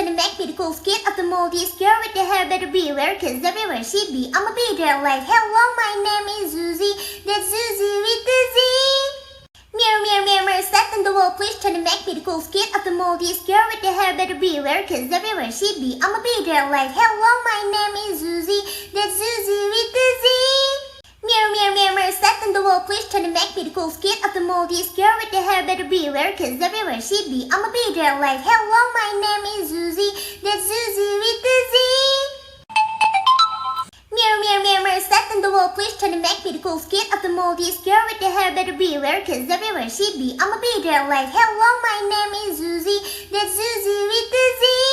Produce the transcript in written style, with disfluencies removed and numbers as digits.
trying to make me the cool skit of the moldiest girl with the hair, better beware, cause everywhere she be, I'ma be there like, hello, my name is Zuzie, that's Zuzie with the Z. Mirror, mirror, mirror, mirror, set on the wall, please try to make me the cool skit of the moldiest girl with the hair, better beware, cause everywhere she be, I'ma be there like, hello, my name is Zuzie, that's Zuzie with the Z. Mirror, mirror, mirror, mirror, set on the wall, please try to make me the cool skit of the moldiest girl with the hair, better beware, cause everywhere she be, I'ma be there like, hello, my name is Zuzie, that's Zuzie with the Z. Mirror, mirror, mirror, mirror, set on the wall, please try to make me the cool skit of the moldiest girl with the hair, better beware, cause everywhere she be, I'ma be there like, hello, my name is Zuzie, that's Zuzie with the Z.